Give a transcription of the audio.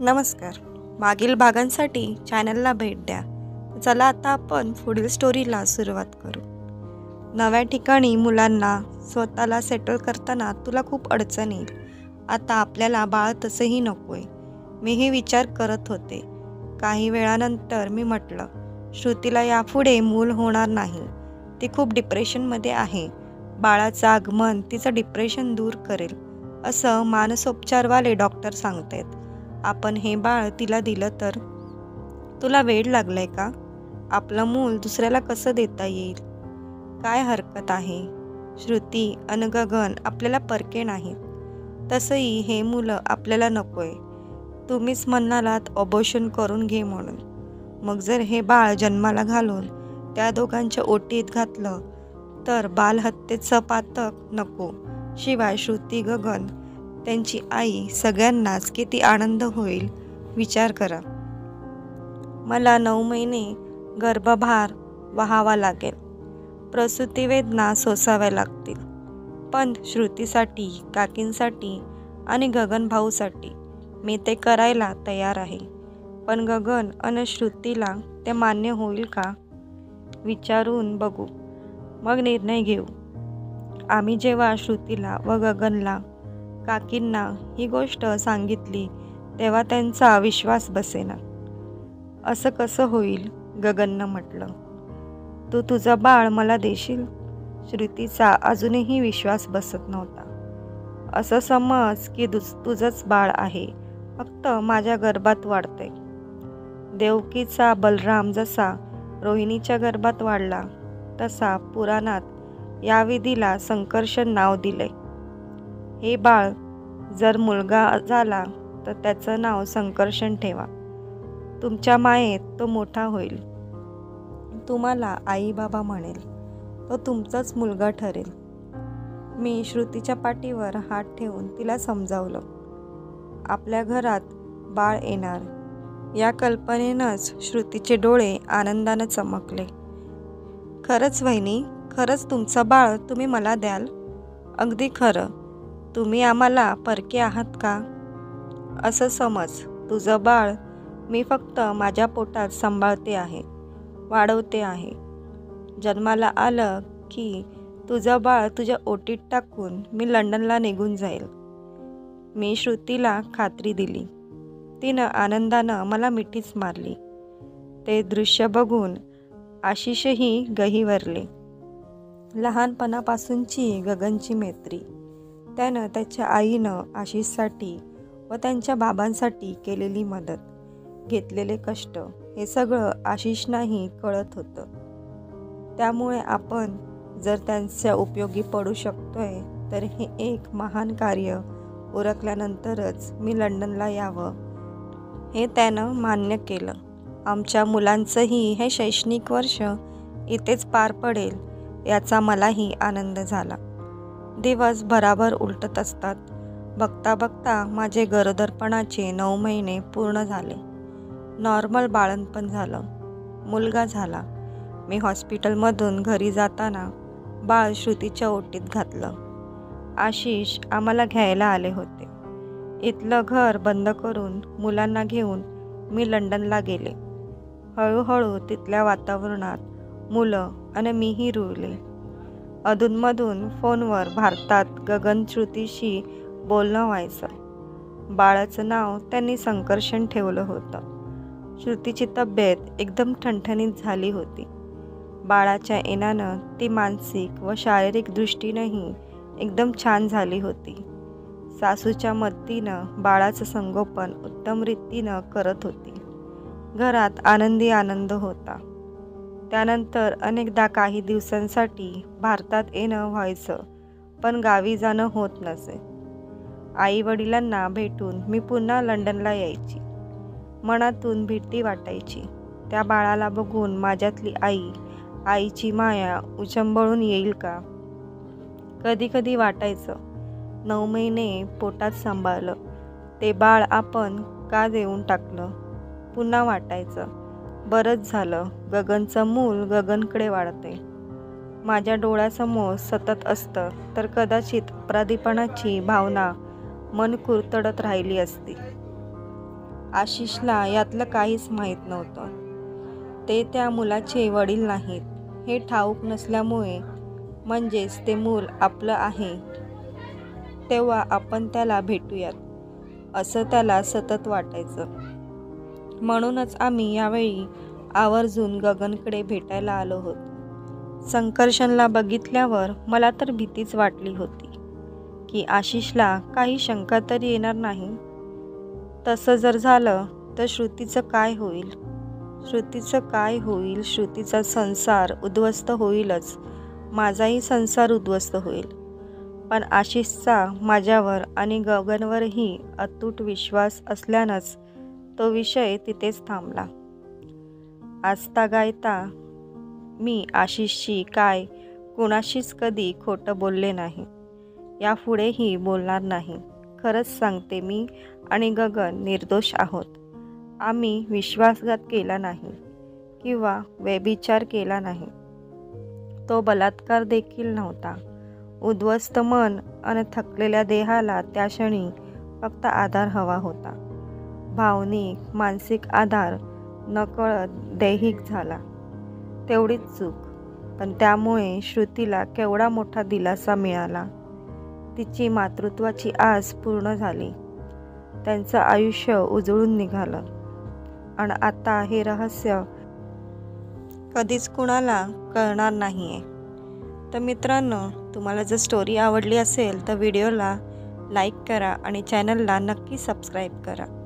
नमस्कार. मागील भागांसाठी चॅनलला भेट द्या. चला आता आपण पुढील स्टोरीला सुरुवात करू. नव्या ठिकाणी मुलांना स्वतःला सेटल करताना तुला खूप अडचण येईल. आता आपल्याला बाळ तसंही नकोय. मी हे विचार करत होते. काही वेळानंतर मी म्हटलं, श्रुतीला यापुढे मूल होणार नाही. ती खूप डिप्रेशनमध्ये आहे. बाळाचं आगमन तिचं डिप्रेशन दूर करेल असं मानसोपचारवाले डॉक्टर सांगतायत. आपण हे बाळ तिला दिलं तर? तुला वेड लागलंय का? आपलं मूल दुसऱ्याला कसं देता येईल? काय हरकत आहे? श्रुती अन गगन आपल्याला परके नाहीत. तसंही हे मुलं आपल्याला नकोय. तुम्हीच म्हणालात अबॉर्शन करून घे म्हणून. मग जर हे बाळ जन्माला घालून त्या दोघांच्या ओटीत घातलं तर बालहत्येचं पातक नको. शिवाय श्रुती, गगन, त्यांची आई सगळ्यांनाच किती आनंद होईल विचार करा. मला 9 महिने गर्भभार वहावा लागेल. प्रसूती वेदना सोसाव्या लागतील. पण श्रुतीसाठी, काकींसाठी आणि गगन भाऊसाठी मी ते करायला तयार आहे. पण गगन आणि श्रुतीला ते मान्य होईल का? विचारून बघू, मग निर्णय घेऊ. आम्ही जेव्हा श्रुतीला व गगनला, काकींना ही गोष्ट सांगितली तेव्हा त्यांचा विश्वास बसेना. असं कसं होईल? गगननं म्हटलं. तू तुझं बाळ मला देशील? श्रुतीचा अजूनही विश्वास बसत नव्हता. असं समज की तुझंच बाळ आहे, फक्त माझ्या गर्भात वाढतंय. देवकीचा बलराम जसा रोहिणीच्या गर्भात वाढला तसा पुराणात या विधीला संकर्षण नाव दिलंय. हे बाळ जर मुलगा झाला तर त्याचं नाव संकर्षण ठेवा. तुमच्या मायेत तो मोठा होईल. तुम्हाला आई बाबा म्हणेल. तो तुमचाच मुलगा ठरेल. मी श्रुतीच्या पाठीवर हात ठेवून तिला समजावलं. आपल्या घरात बाळ येणार या कल्पनेनंच श्रुतीचे डोळे आनंदानं चमकले. खरंच वहिनी? खरंच तुमचं बाळ तुम्ही मला द्याल? अगदी खरं. तुम्ही आम्हाला परके आहात का? असं समज, तुझं बाळ मी फक्त माझ्या पोटात सांभाळते आहे, वाढवते आहे. जन्माला आलं की तुझं बाळ तुझ्या ओटीत टाकून मी लंडनला निघून जाईल. मी श्रुतीला खात्री दिली. तिनं आनंदानं मला मिठीच मारली. ते दृश्य बघून आशिषही गहिवरले. लहानपणापासूनची गगनची मैत्री, त्यानं त्याच्या आईनं आशिषसाठी व त्यांच्या बाबांसाठी केलेली मदत, घेतलेले कष्ट, हे सगळं आशिषनाही कळत होतं. त्यामुळे आपण जर त्यांच्या उपयोगी पडू शकतोय तर हे एक महान कार्य उरकल्यानंतरच मी लंडनला यावं हे त्यानं मान्य केलं. आमच्या मुलांचंही हे शैक्षणिक वर्ष इथेच पार पडेल याचा मलाही आनंद झाला. दिवस भराभर उलटत असतात. बघता बघता माझे गरोदरपणाचे 9 महिने पूर्ण झाले. नॉर्मल बाळंतपण झालं. मुलगा झाला. मी हॉस्पिटलमधून घरी जाताना बाळ श्रुतीच्या ओटीत घातलं. आशिष आम्हाला घ्यायला आले होते. इथलं घर बंद करून मुलांना घेऊन मी लंडनला गेले. हळूहळू तिथल्या वातावरणात मुलं आणि मीही रुळले. अधूनमधून फोनवर भारतात गगन श्रुतीशी बोलणं व्हायचं. बाळाचं नाव त्यांनी संकर्षण ठेवलं होतं. श्रुतीची तब्येत एकदम ठणठणीत झाली होती. बाळाच्या येण्यानं ती मानसिक व शारीरिक दृष्टीनंही एकदम छान झाली होती. सासूच्या मदतीनं बाळाचं संगोपन उत्तम रीतीनं करत होती. घरात आनंदी आनंद होता. त्यानंतर अनेकदा काही दिवसांसाठी भारतात येणं व्हायचं, पण गावी जाणं होत नसे. आई वडिलांना भेटून मी पुन्हा लंडनला यायची. मनातून भीती वाटायची. त्या बाळाला बघून माझ्यातली आईची माया उचंबळून येईल का? कधी कधी वाटायचं 9 महिने पोटात सांभाळलं ते बाळ आपण का देऊन टाकलं. पुन्हा वाटायचं बरंच झालं गगनचं मूल गगनकडे वाढते. माझ्या डोळ्यासमोर सतत असतं तर कदाचित अपराधीपणाची भावना मन कुरतडत राहिली असती. आशिषला यातलं काहीच माहीत नव्हतं. ते त्या मुलाचे वडील नाहीत हे ठाऊक नसल्यामुळे, म्हणजेच ते मूल आपलं आहे तेव्हा आपण त्याला भेटूयात असं त्याला सतत वाटायचं. म्हणूनच आम्ही यावेळी आवर्जून गगनकडे भेटायला आलो होतो. संकर्षणला बघितल्यावर मला तर भीतीच वाटली होती की आशिषला काही शंका तरी येणार नाही. तसं जर झालं तर श्रुतीचं काय होईल? श्रुतीचा संसार उद्ध्वस्त होईलच, माझाही संसार उद्ध्वस्त होईल. पण आशिषचा माझ्यावर आणि गगनवरही अतूट विश्वास असल्यानंच तो विषय तिथेच थांबला. आजतागायता मी आशिषशी काय कुणाशीच कधी खोटं बोलले नाही, यापुढेही बोलणार नाही. खरंच सांगते, मी आणि गगन निर्दोष आहोत. आम्ही विश्वासघात केला नाही किंवा व्यभिचार केला नाही. तो बलात्कार देखील नव्हता. उद्ध्वस्त मन आणि थकलेल्या देहाला त्या क्षणी फक्त आधार हवा होता. भावनिक मानसिक आधार नकळत दैहिक झाला. तेवढीच चूक, पण त्यामुळे श्रुतीला केवढा मोठा दिलासा मिळाला. तिची मातृत्वाची आस पूर्ण झाली. त्यांचं आयुष्य उजळून निघालं. आणि आता हे रहस्य कधीच कुणाला कळणार नाहीये. तर मित्रांनो, तुम्हाला जर स्टोरी आवडली असेल तर व्हिडिओला लाईक करा आणि चॅनलला नक्की सबस्क्राईब करा.